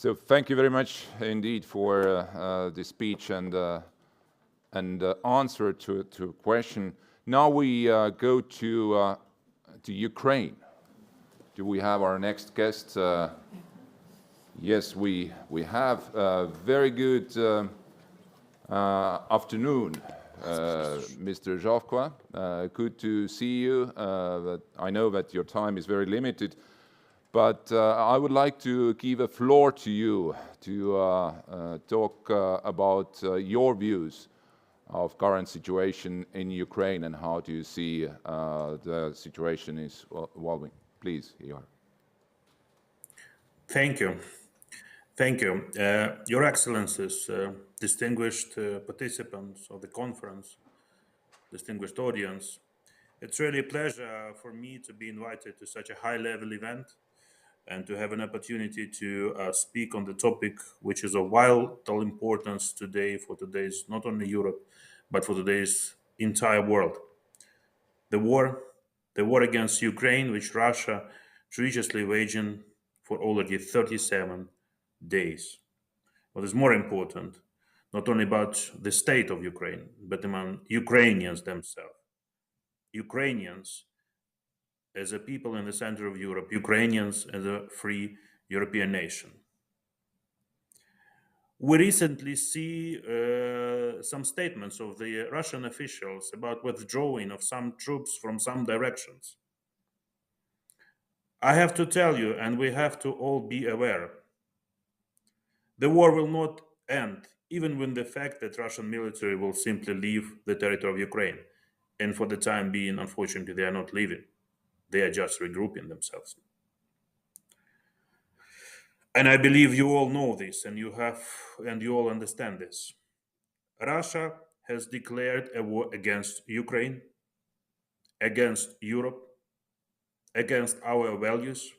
So thank you very much indeed for the speech and answer to question. Now we go to Ukraine. Do we have our next guest? Yes, we have. Very good afternoon, Mr. Zhovkva. Good to see you. I know that your time is very limited, but I would like to give a floor to you to talk about your views of current situation in Ukraine and how do you see the situation is evolving. Please, Ihor. Thank you. Thank you. Your Excellencies, distinguished participants of the conference, distinguished audience, it's really a pleasure for me to be invited to such a high-level event and to have an opportunity to speak on the topic which is of vital importance today for today's not only Europe, but for today's entire world. The war against Ukraine, which Russia treacherously waging for already 37 days. What is more important, not only about the state of Ukraine, but among Ukrainians themselves. Ukrainians as a people in the center of Europe, Ukrainians as a free European nation. We recently see some statements of the Russian officials about withdrawing of some troops from some directions. I have to tell you, and we have to all be aware, the war will not end, even with the fact that Russian military will simply leave the territory of Ukraine. And for the time being, unfortunately, they are not leaving. They are just regrouping themselves. And I believe you all know this, and you all understand this. Russia has declared a war against Ukraine, against Europe, against our values,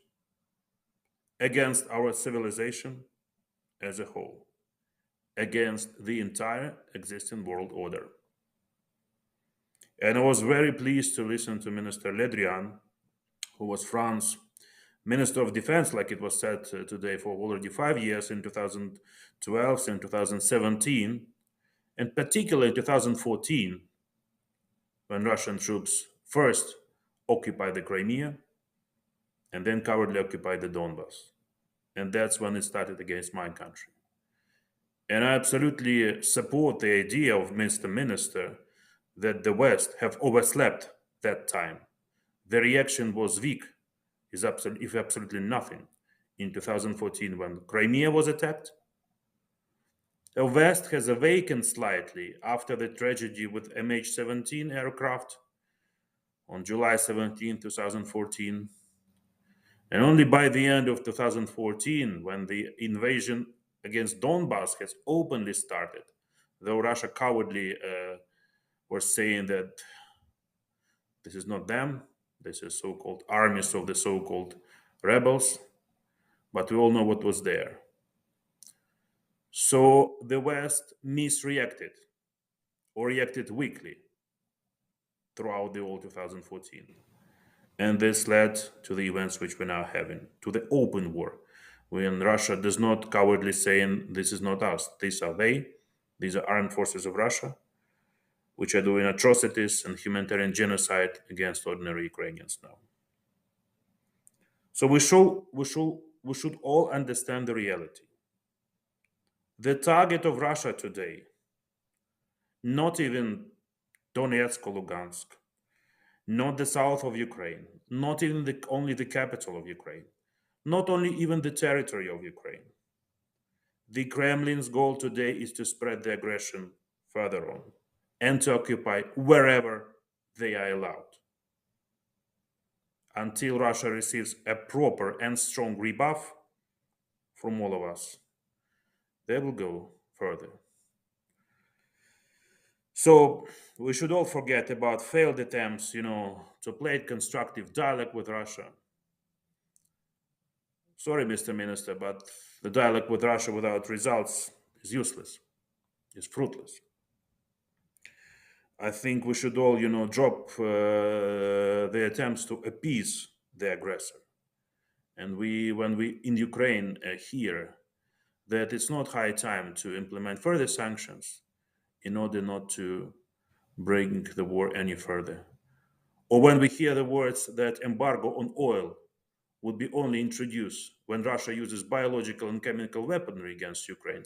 against our civilization as a whole, against the entire existing world order. And I was very pleased to listen to Minister Le Drian, who was France's Minister of Defense, like it was said today, for already 5 years in 2012 and 2017, and particularly in 2014, when Russian troops first occupied the Crimea and then cowardly occupied the Donbas. And that's when it started against my country. And I absolutely support the idea of Mr. Minister that the West have overslept that time. The reaction was weak, if absolutely nothing. In 2014, when Crimea was attacked, the West has awakened slightly after the tragedy with MH17 aircraft on July 17, 2014. And only by the end of 2014, when the invasion against Donbas has openly started, though Russia cowardly was saying that this is not them, this is so-called armies of the so-called rebels, but we all know what was there. So the West misreacted or reacted weakly throughout the whole 2014. And this led to the events which we're now having, to the open war, when Russia does not cowardly saying, this is not us, these are they, these are armed forces of Russia, which are doing atrocities and humanitarian genocide against ordinary Ukrainians now. So we should all understand the reality. The target of Russia today, not even Donetsk or Lugansk, not the south of Ukraine, not even only the capital of Ukraine, not only even the territory of Ukraine. The Kremlin's goal today is to spread the aggression further on and to occupy wherever they are allowed. Until Russia receives a proper and strong rebuff from all of us, they will go further. So we should all forget about failed attempts, to play constructive dialogue with Russia. Sorry, Mr. Minister, but the dialogue with Russia without results is useless, is fruitless. I think we should all, drop the attempts to appease the aggressor. And when we in Ukraine hear that it's not high time to implement further sanctions in order not to bring the war any further. Or when we hear the words that embargo on oil would be only introduced when Russia uses biological and chemical weaponry against Ukraine,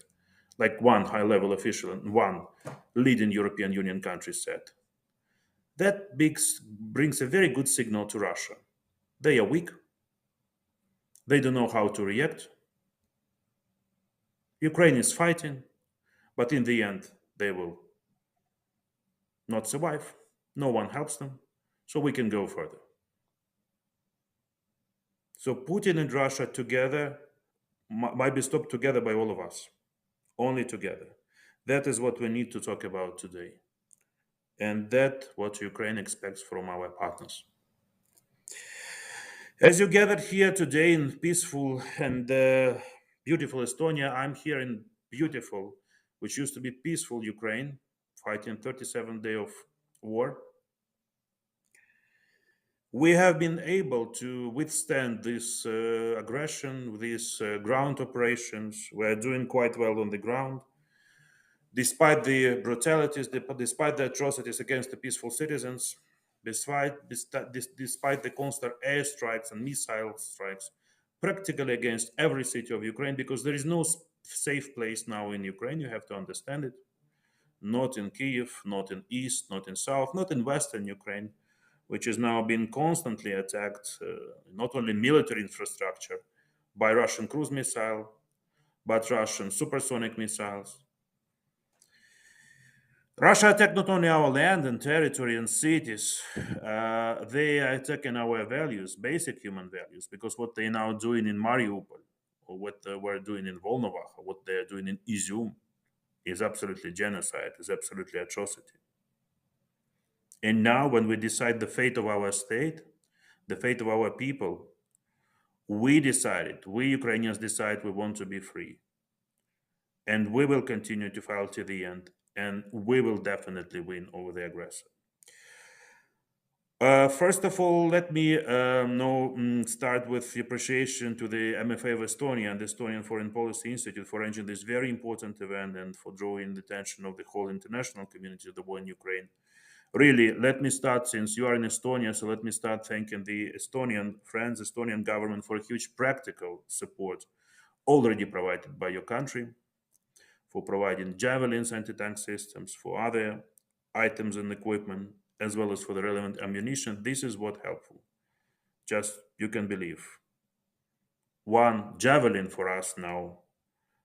like one high-level official and one leading European Union country said. That brings a very good signal to Russia. They are weak. They don't know how to react. Ukraine is fighting, but in the end, they will not survive. No one helps them, so we can go further. So Putin and Russia together might be stopped together by all of us, only together. That is what we need to talk about today. And that's what Ukraine expects from our partners. As you gathered here today in peaceful and beautiful Estonia, I'm here in beautiful, which used to be peaceful Ukraine, fighting 37th day of war. We have been able to withstand this aggression, these ground operations. We're doing quite well on the ground. Despite the brutalities, despite the atrocities against the peaceful citizens, despite the constant airstrikes and missile strikes, practically against every city of Ukraine, because there is no safe place now in Ukraine, you have to understand it. Not in Kyiv, not in East, not in South, not in Western Ukraine, which is now being constantly attacked, not only military infrastructure, by Russian cruise missile, but Russian supersonic missiles. Russia attacked not only our land and territory and cities, they are attacking our values, basic human values, because what they're now doing in Mariupol, or what they were doing in Volnovakh, or what they're doing in Izium, is absolutely genocide, is absolutely atrocity. And now, when we decide the fate of our state, the fate of our people, we Ukrainians decide we want to be free. And we will continue to fight to the end, and we will definitely win over the aggressor. First of all, let me start with the appreciation to the MFA of Estonia and the Estonian Foreign Policy Institute for arranging this very important event and for drawing the attention of the whole international community to the war in Ukraine. Really, let me start, since you are in Estonia, so let me start thanking the Estonian friends, Estonian government for huge practical support already provided by your country, for providing javelins, anti-tank systems, for other items and equipment, as well as for the relevant ammunition. This is what helpful. Just, you can believe. One javelin for us now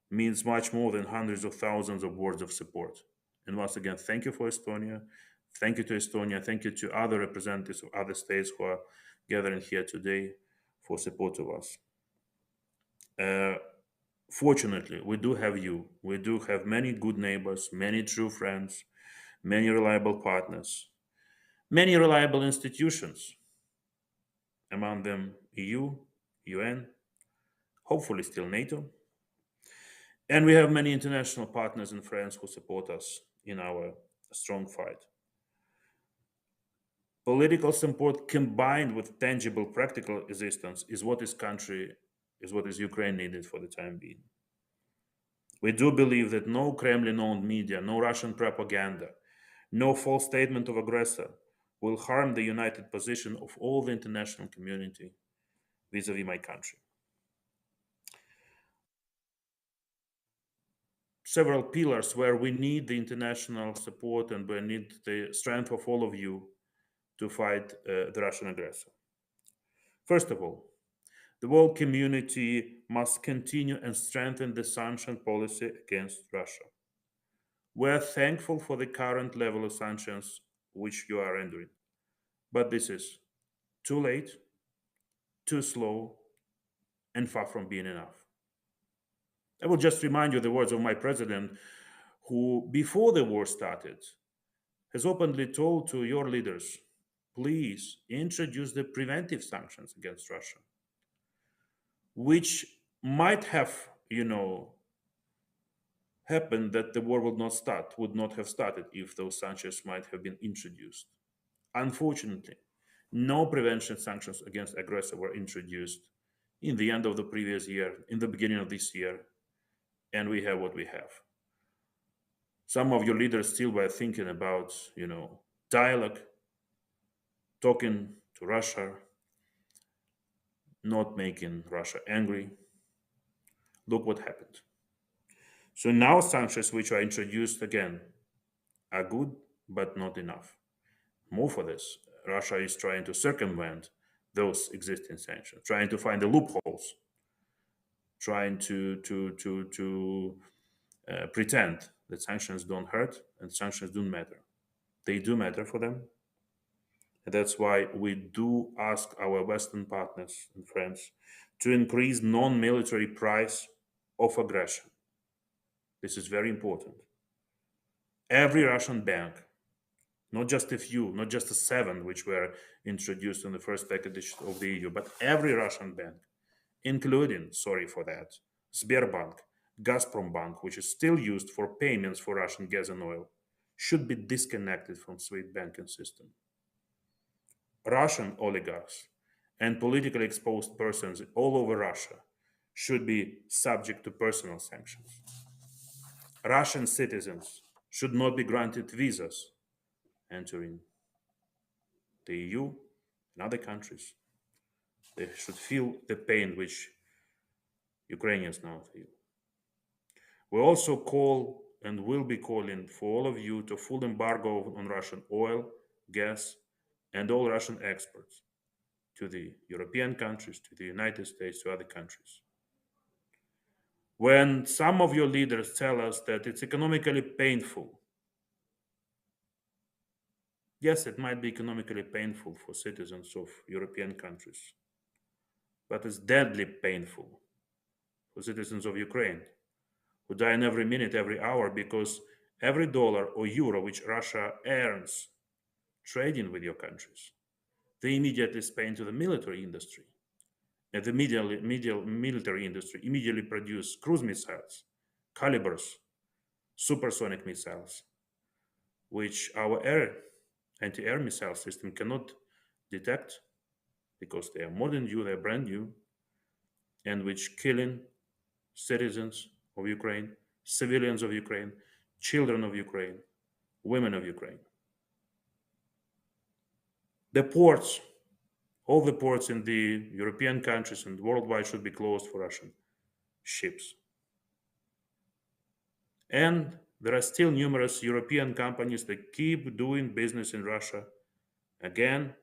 means much more than hundreds of thousands of words of support. And once again, thank you for Estonia. Thank you to Estonia. Thank you to other representatives of other states who are gathering here today for support of us. Fortunately, we do have you. We do have many good neighbors, many true friends, many reliable partners, many reliable institutions, among them EU, UN, hopefully still NATO. And we have many international partners and friends who support us in our strong fight. Political support combined with tangible practical assistance is what is Ukraine needed for the time being. We do believe that no Kremlin-owned media, no Russian propaganda, no false statement of aggressor will harm the united position of all the international community vis-a-vis my country. Several pillars where we need the international support and we need the strength of all of you to fight the Russian aggressor. First of all, the world community must continue and strengthen the sanction policy against Russia. We're thankful for the current level of sanctions which you are rendering, but this is too late, too slow, and far from being enough. I will just remind you the words of my president, who, before the war started, has openly told to your leaders, please introduce the preventive sanctions against Russia, which might have, happened that the war would not have started if those sanctions might have been introduced. Unfortunately, no prevention sanctions against aggressor were introduced in the end of the previous year, in the beginning of this year, and we have what we have. Some of your leaders still were thinking about, dialogue, talking to Russia, not making Russia angry. Look what happened. So now sanctions which are introduced again are good, but not enough. More for this, Russia is trying to circumvent those existing sanctions, trying to find the loopholes, trying to pretend that sanctions don't hurt and sanctions don't matter. They do matter for them. And that's why we do ask our Western partners and friends to increase non-military price of aggression. This is very important. Every Russian bank, not just a few, not just the 7 which were introduced in the first package of the EU, but every Russian bank, including, sorry for that, Sberbank, Gazprombank, which is still used for payments for Russian gas and oil, should be disconnected from SWIFT banking system. Russian oligarchs and politically exposed persons all over Russia should be subject to personal sanctions. Russian citizens should not be granted visas entering the EU and other countries. They should feel the pain which Ukrainians now feel. We also call and will be calling for all of you to full embargo on Russian oil, gas, and all Russian exports to the European countries, to the United States, to other countries. When some of your leaders tell us that it's economically painful, yes, it might be economically painful for citizens of European countries, but it's deadly painful for citizens of Ukraine, who die in every minute, every hour, because every dollar or euro which Russia earns trading with your countries, they immediately spend to the military industry. And the military industry immediately produce cruise missiles, calibers, supersonic missiles, which our anti-air missile system cannot detect because they are modern new, they're brand new, and which killing citizens of Ukraine, civilians of Ukraine, children of Ukraine, women of Ukraine. The ports, all the ports in the European countries and worldwide should be closed for Russian ships. And there are still numerous European companies that keep doing business in Russia, again,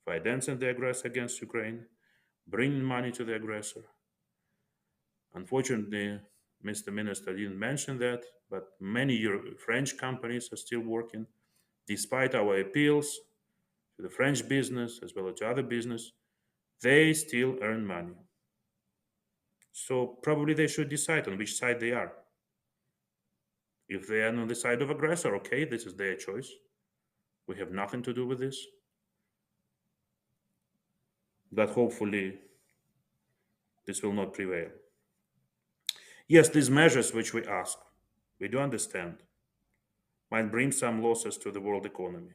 financing the aggressor against Ukraine, bringing money to the aggressor. Unfortunately, Mr. Minister didn't mention that, but many French companies are still working, despite our appeals to the French business as well as to other business. They still earn money. So probably they should decide on which side they are. If they are on the side of aggressor, okay, this is their choice. We have nothing to do with this. But hopefully this will not prevail. Yes, these measures which we ask, we do understand, might bring some losses to the world economy.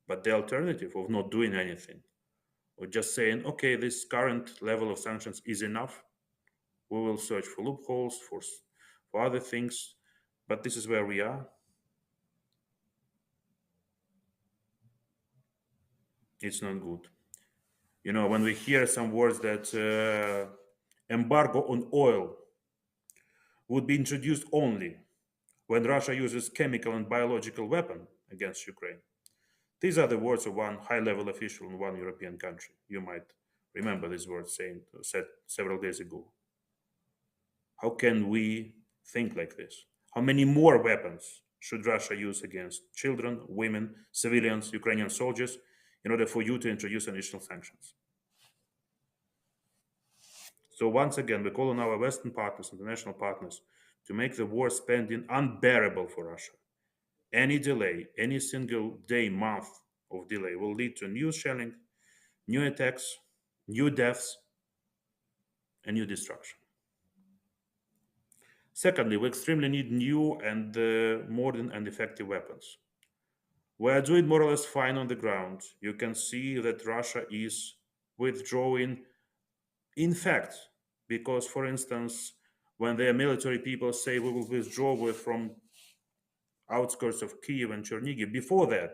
But the alternative of not doing anything, or just saying, okay, this current level of sanctions is enough, we will search for loopholes, for other things, but this is where we are. It's not good. When we hear some words that embargo on oil would be introduced only when Russia uses chemical and biological weapon against Ukraine. These are the words of one high-level official in one European country. You might remember these words said several days ago. How can we think like this? How many more weapons should Russia use against children, women, civilians, Ukrainian soldiers in order for you to introduce additional sanctions? So once again, we call on our Western partners, international partners, to make the war spending unbearable for Russia. Any delay, any single day, month of delay will lead to new shelling, new attacks, new deaths, and new destruction. Secondly, we extremely need new and modern and effective weapons. We are doing more or less fine on the ground. You can see that Russia is withdrawing. In fact, because, for instance, when their military people say we will withdraw from outskirts of Kiev and Chernihiv. Before that,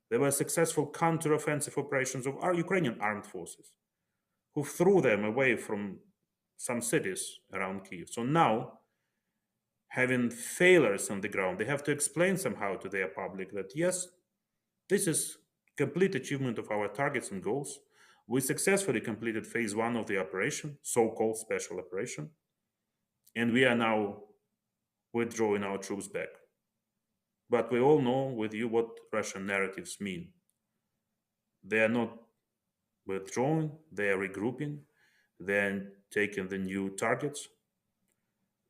there were successful counter-offensive operations of our Ukrainian armed forces, who threw them away from some cities around Kiev. So now, having failures on the ground, they have to explain somehow to their public that yes, this is complete achievement of our targets and goals. We successfully completed phase 1 of the operation, so-called special operation, and we are now withdrawing our troops back. But we all know with you what Russian narratives mean. They are not withdrawing, they are regrouping, they are taking the new targets.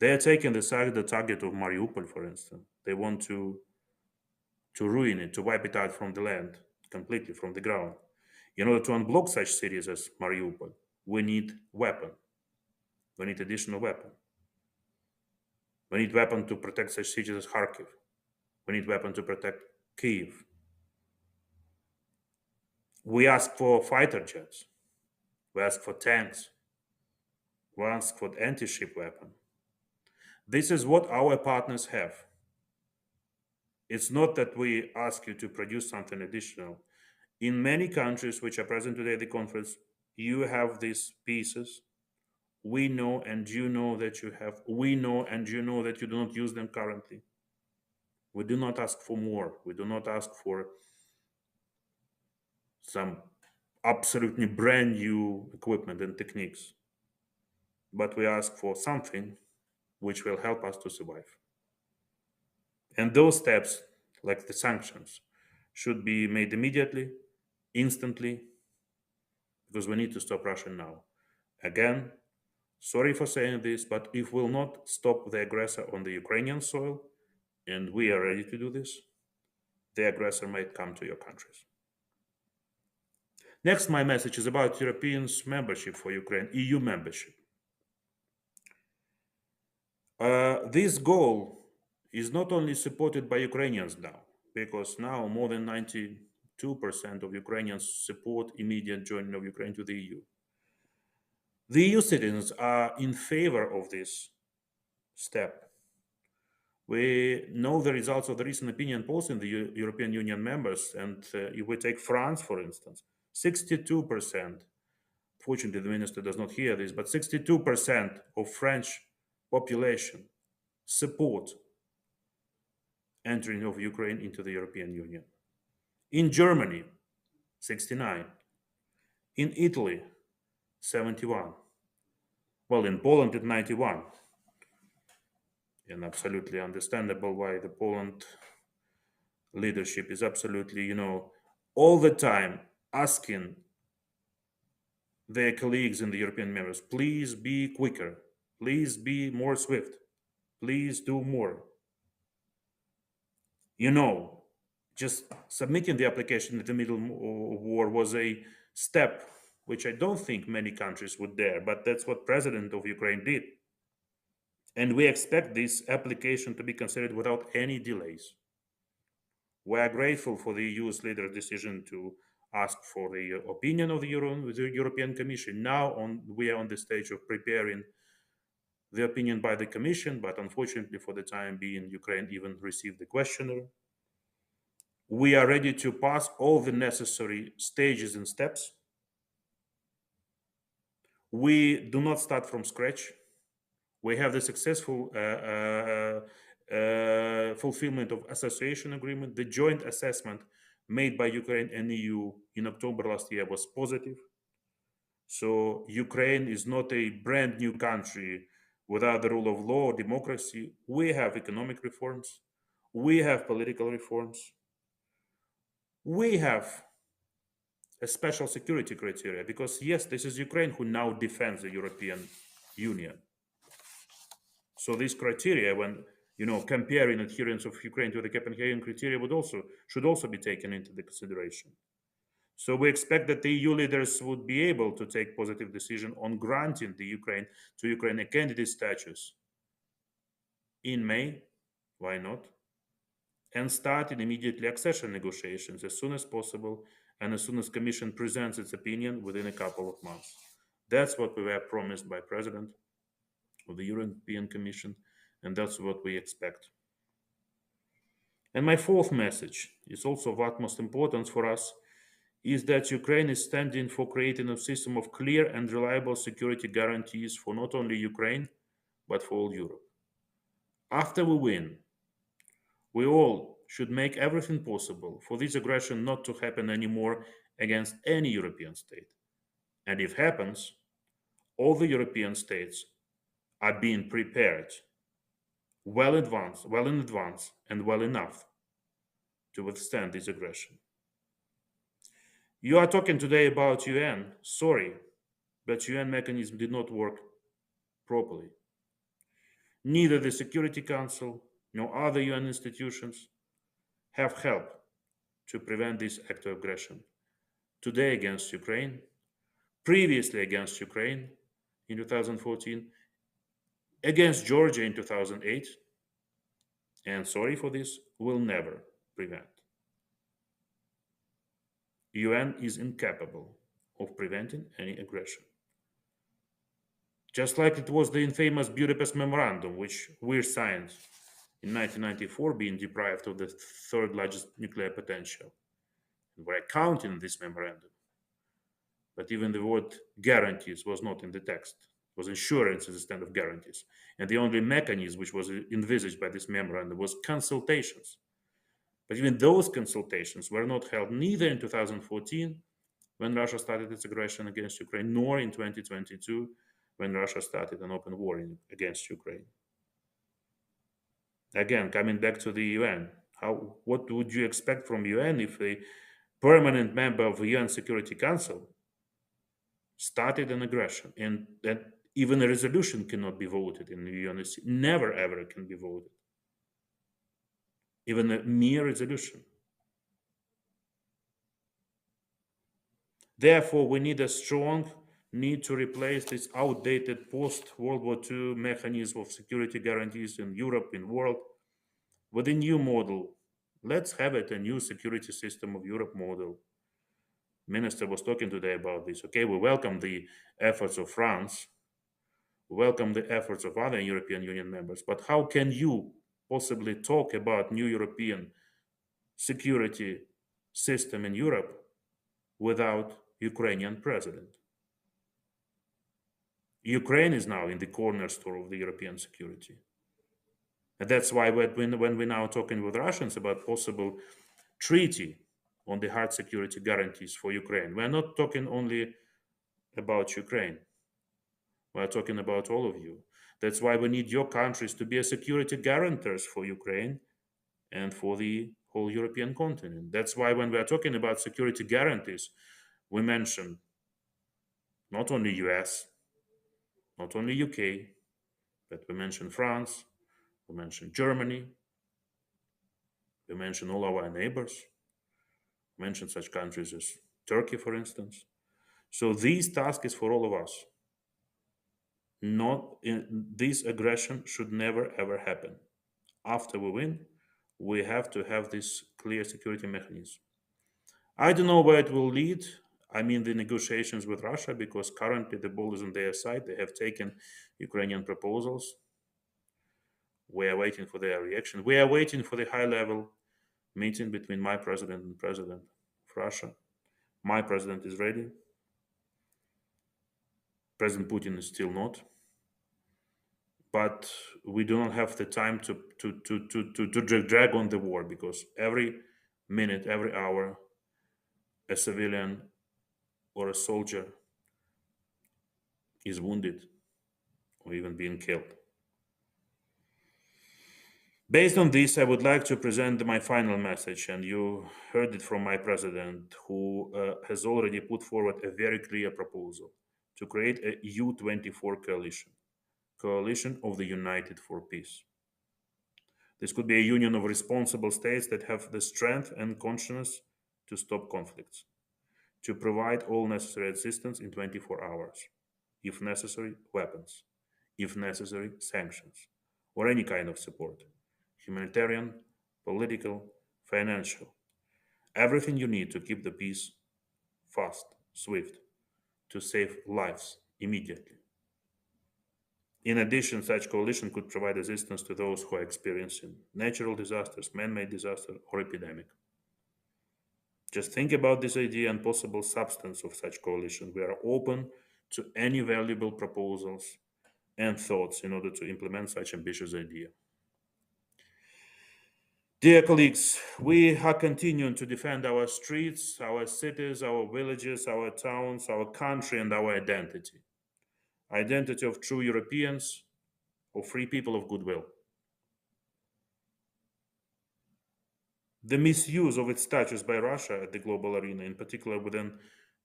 They are taking the target of Mariupol, for instance. They want to ruin it, to wipe it out from the land, completely from the ground. In order to unblock such cities as Mariupol, we need weapon. We need additional weapon. We need weapon to protect such cities as Kharkiv. We need weapon to protect Kyiv. We ask for fighter jets. We ask for tanks. We ask for anti-ship weapon. This is what our partners have. It's not that we ask you to produce something additional. In many countries which are present today at the conference, you have these pieces. We know and you know that you have. We know and you know that you do not use them currently. We do not ask for more. We do not ask for some absolutely brand new equipment and techniques. But we ask for something which will help us to survive. And those steps, like the sanctions, should be made immediately, instantly, because we need to stop Russia now. Again, sorry for saying this, but if we will not stop the aggressor on the Ukrainian soil, and we are ready to do this, the aggressor might come to your countries. Next, my message is about European membership for Ukraine, EU membership. This goal is not only supported by Ukrainians now, because now more than 92% of Ukrainians support immediate joining of Ukraine to the EU. The EU citizens are in favor of this step. We know the results of the recent opinion polls in the European Union members, and if we take France, for instance, 62%, fortunately the minister does not hear this, but 62% of French population support entering of Ukraine into the European Union. In Germany, 69. In Italy, 71. Well, in Poland, at 91. And absolutely understandable why the Poland leadership is absolutely, all the time asking their colleagues in the European members, please be quicker, please be more swift, please do more. Just submitting the application in the middle of war was a step which I don't think many countries would dare, but that's what President of Ukraine did. And we expect this application to be considered without any delays. We are grateful for the EU's leader's decision to ask for the opinion of the European Commission. Now we are on the stage of preparing the opinion by the Commission, but unfortunately for the time being, Ukraine even received the questionnaire. We are ready to pass all the necessary stages and steps. We do not start from scratch. We have the successful fulfillment of association agreement. The joint assessment made by Ukraine and EU in October last year was positive. So Ukraine is not a brand new country without the rule of law or democracy. We have economic reforms. We have political reforms. We have a special security criteria because, yes, this is Ukraine who now defends the European Union. So this criteria, when comparing adherence of Ukraine to the Copenhagen criteria, should also be taken into the consideration. So we expect that the EU leaders would be able to take positive decision on granting to Ukraine a candidate status in May. Why not? And starting immediately accession negotiations as soon as possible, and as soon as Commission presents its opinion within a couple of months. That's what we were promised by President. of the European Commission, and that's what we expect. And my fourth message is also of utmost importance for us, is that Ukraine is standing for creating a system of clear and reliable security guarantees for not only Ukraine, but for all Europe. After we win, we all should make everything possible for this aggression not to happen anymore against any European state. And if it happens, all the European states are being prepared well in advance, and well enough to withstand this aggression. You are talking today about UN. Sorry, but UN mechanism did not work properly. Neither the Security Council nor other UN institutions have helped to prevent this act of aggression. Today against Ukraine, previously against Ukraine in 2014, against Georgia in 2008, and sorry for this, will never prevent. UN is incapable of preventing any aggression. Just like it was the infamous Budapest Memorandum, which we signed in 1994, being deprived of the third largest nuclear potential. And we're counting this memorandum. But even the word guarantees was not in the text. It was insurance instead of guarantees. And the only mechanism which was envisaged by this memorandum was consultations. But even those consultations were not held neither in 2014, when Russia started its aggression against Ukraine, nor in 2022, when Russia started an open war against Ukraine. Again, coming back to the UN, what would you expect from UN if a permanent member of the UN Security Council started an aggression, and that even a resolution cannot be voted in the UNSC, never ever can be voted, even a mere resolution. Therefore, we need a strong need to replace this outdated post-World War II mechanism of security guarantees in Europe, in world, with a new model. Let's have it a new security system of Europe model. Minister was talking today about this. Okay, we welcome the efforts of France, we welcome the efforts of other European Union members, but how can you possibly talk about new European security system in Europe without Ukrainian president? Ukraine is now in the cornerstone of the European security. And that's why when we're now talking with Russians about possible treaty on the hard security guarantees for Ukraine, we're not talking only about Ukraine. We're talking about all of you. That's why we need your countries to be a security guarantors for Ukraine and for the whole European continent. That's why when we're talking about security guarantees, we mention not only US, not only UK, but we mention France, we mention Germany, we mention all our neighbors, we mention such countries as Turkey, for instance. So this task is for all of us. This aggression should never ever happen. After we win, we have to have this clear security mechanism. I don't know where it will lead. I mean the negotiations with Russia, because currently the ball is on their side. They have taken Ukrainian proposals. We are waiting for their reaction. We are waiting for the high-level meeting between my president and president of Russia. My president is ready. President Putin is still not. But we do not have the time to drag on the war, because every minute, every hour, a civilian or a soldier is wounded or even being killed. Based on this, I would like to present my final message, and you heard it from my president, who has already put forward a very clear proposal to create a U-24 coalition of the united for peace. This could be a union of responsible states that have the strength and conscience to stop conflicts, to provide all necessary assistance in 24 hours, if necessary, weapons, if necessary, sanctions, or any kind of support, humanitarian, political, financial, everything you need to keep the peace fast, swift, to save lives immediately. In addition, such coalition could provide assistance to those who are experiencing natural disasters, man-made disaster, or epidemic. Just think about this idea and possible substance of such coalition. We are open to any valuable proposals and thoughts in order to implement such ambitious idea. Dear colleagues, we are continuing to defend our streets, our cities, our villages, our towns, our country, and our identity. Identity of true Europeans, of free people of goodwill. The misuse of its status by Russia at the global arena, in particular within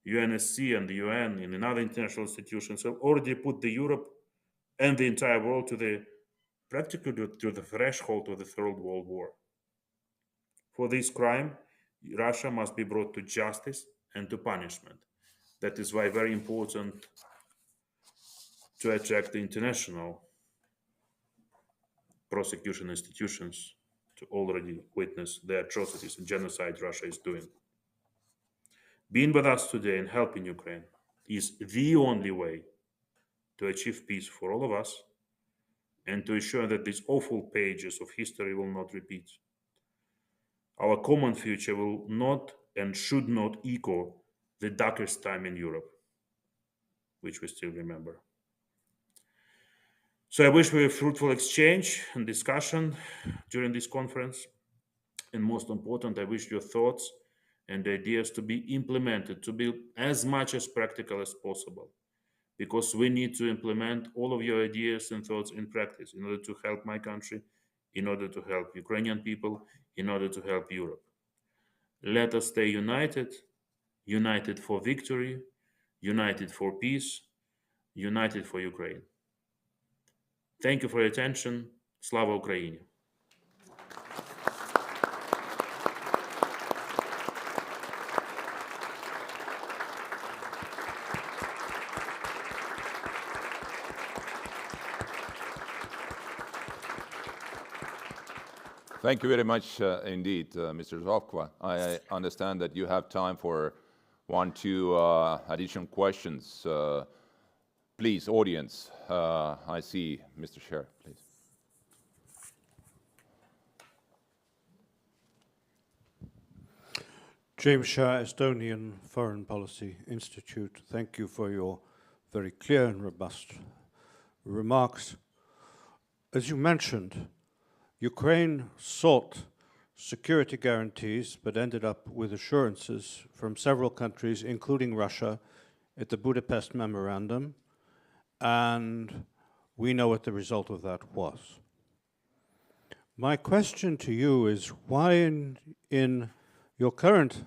UNSC and the UN and in other international institutions, have already put the Europe and the entire world practically to the threshold of the Third World War. For this crime, Russia must be brought to justice and to punishment. That is why very important to attract the international prosecution institutions to already witness the atrocities and genocide Russia is doing. Being with us today and helping Ukraine is the only way to achieve peace for all of us and to ensure that these awful pages of history will not repeat. Our common future will not and should not echo the darkest time in Europe, which we still remember. So I wish for a fruitful exchange and discussion during this conference. And most important, I wish your thoughts and ideas to be implemented, to be as much as practical as possible, because we need to implement all of your ideas and thoughts in practice in order to help my country, in order to help Ukrainian people, in order to help Europe. Let us stay united, united for victory, united for peace, united for Ukraine. Thank you for your attention. Slava Ukraini! Thank you very much indeed, Mr. Zhovkva. I understand that you have time for 1-2 additional questions. Please, audience, I see Mr. Chair, please. James Shah, Estonian Foreign Policy Institute. Thank you for your very clear and robust remarks. As you mentioned, Ukraine sought security guarantees but ended up with assurances from several countries, including Russia, at the Budapest Memorandum, and we know what the result of that was. My question to you is why in your current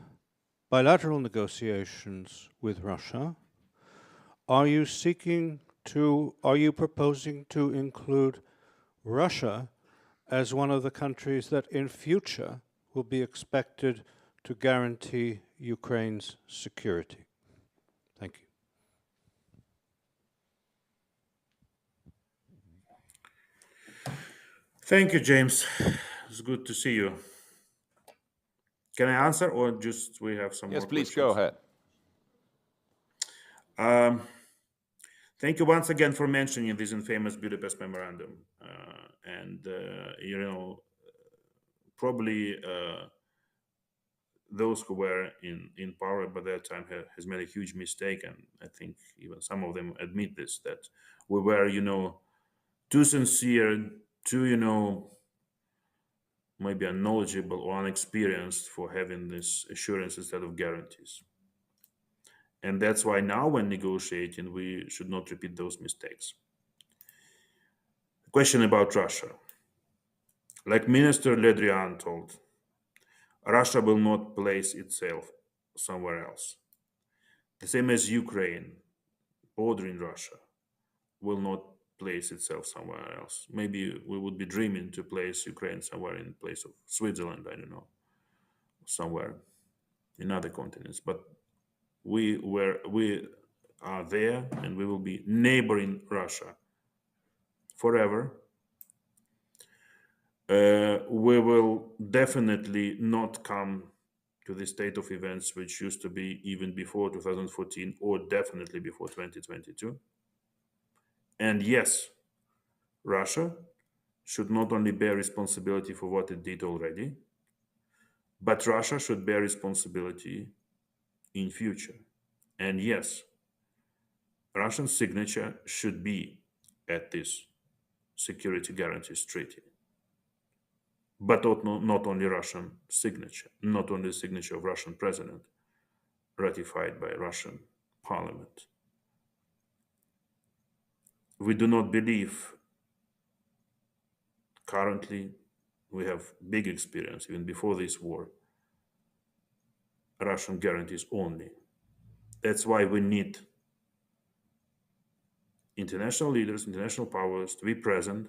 bilateral negotiations with Russia, are you proposing to include Russia as one of the countries that in future will be expected to guarantee Ukraine's security? Thank you. Thank you, James. It's good to see you. Can I answer, or just we have some more questions? Yes, please go ahead. Thank you once again for mentioning this infamous Budapest Memorandum. Probably those who were in power by that time has made a huge mistake, and I think even some of them admit this, that we were, too sincere, too, maybe unknowledgeable or unexperienced for having this assurance instead of guarantees. And that's why now when negotiating, we should not repeat those mistakes. The question about Russia. Like Minister Le Drian told, Russia will not place itself somewhere else. The same as Ukraine, bordering Russia, will not place itself somewhere else. Maybe we would be dreaming to place Ukraine somewhere in place of Switzerland, I don't know, somewhere in other continents. But we are there, and we will be neighboring Russia forever. We will definitely not come to the state of events which used to be even before 2014 or definitely before 2022. And yes, Russia should not only bear responsibility for what it did already, but Russia should bear responsibility in future. And yes, Russian signature should be at this security guarantees treaty. But not only Russian signature, not only the signature of Russian president, ratified by Russian parliament. We do not believe currently, we have big experience, even before this war, Russian guarantees only. That's why we need international leaders, international powers to be present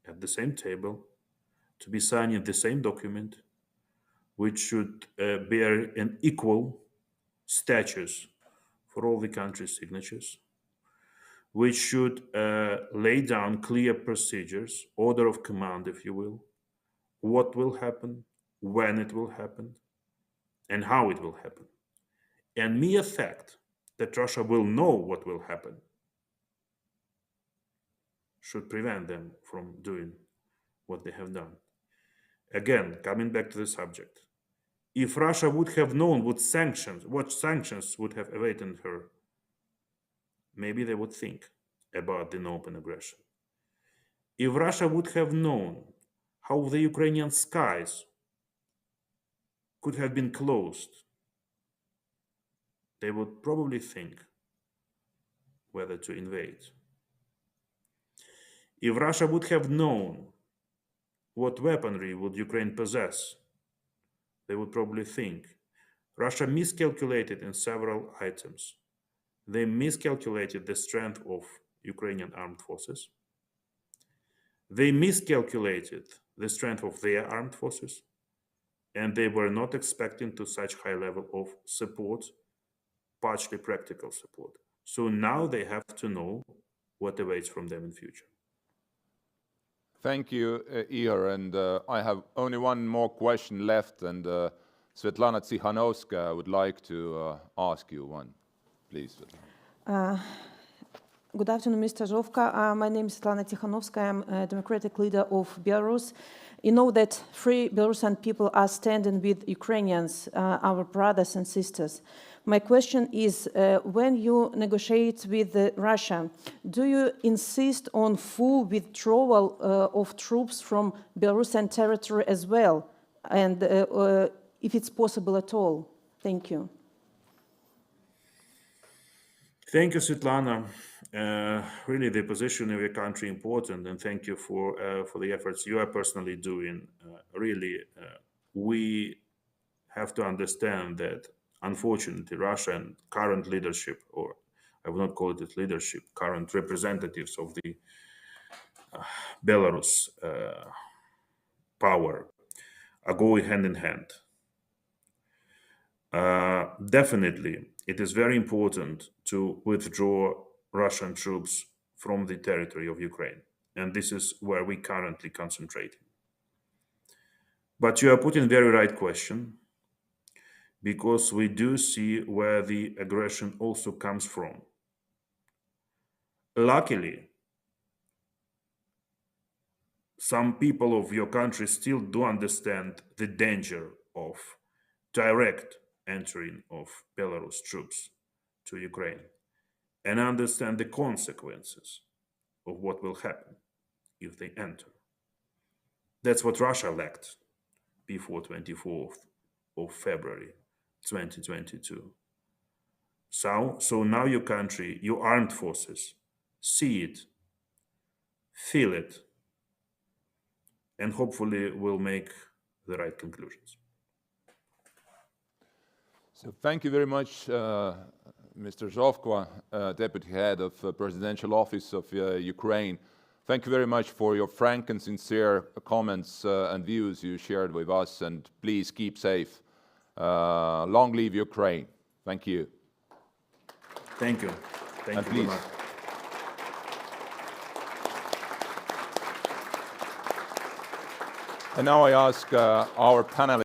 at the same table, to be signing the same document, which should bear an equal status for all the countries' signatures, which should lay down clear procedures, order of command, if you will, what will happen, when it will happen, and how it will happen. And mere fact that Russia will know what will happen should prevent them from doing what they have done. Again, coming back to the subject, if Russia would have known what sanctions would have awaited her, maybe they would think about an open aggression. If Russia would have known how the Ukrainian skies could have been closed, they would probably think whether to invade. If Russia would have known what weaponry would Ukraine possess, they would probably think. Russia miscalculated in several items. They miscalculated the strength of Ukrainian armed forces. They miscalculated the strength of their armed forces, and they were not expecting to such high level of support, partially practical support. So now they have to know what awaits from them in future. Thank you, Ihor. And I have only one more question left, and Svetlana Tsikhanovskaya would like to ask you one. Please, Svetlana. Good afternoon, Mr. Zhovkva. My name is Svetlana Tsikhanovskaya. I'm a democratic leader of Belarus. You know that free Belarusian people are standing with Ukrainians, our brothers and sisters. My question is, when you negotiate with Russia, do you insist on full withdrawal of troops from Belarusian territory as well? And if it's possible at all? Thank you. Thank you, Svetlana. Really, the position of your country is important, and thank you for the efforts you are personally doing. Really, we have to understand that, unfortunately, Russian current leadership, or I would not call it leadership, current representatives of the Belarus power are going hand in hand. Definitely, it is very important to withdraw Russian troops from the territory of Ukraine. And this is where we currently concentrate. But you are putting very right question, because we do see where the aggression also comes from. Luckily, some people of your country still do understand the danger of direct entering of Belarus troops to Ukraine, and understand the consequences of what will happen if they enter. That's what Russia lacked before 24th of February 2022. So now your country, your armed forces, see it, feel it, and hopefully will make the right conclusions. So thank you very much, Mr. Zhovkva, Deputy Head of Presidential Office of Ukraine. Thank you very much for your frank and sincere comments and views you shared with us, and please keep safe. Long live Ukraine. Thank you. Thank you. Thank you very much. And now I ask our panelists